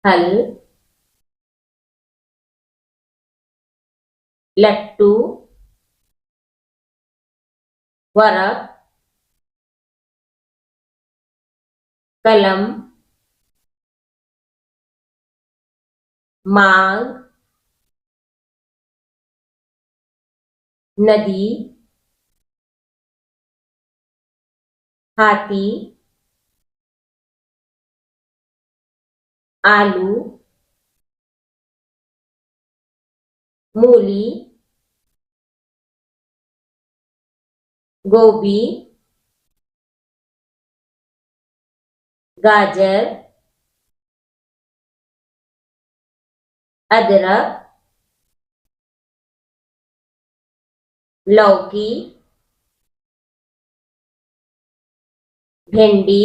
हल, लट्टू, वरक, कलम, मांग, नदी, हाथी, आलू, मूली, गोभी, गाजर, अदरक, लौकी, भिंडी,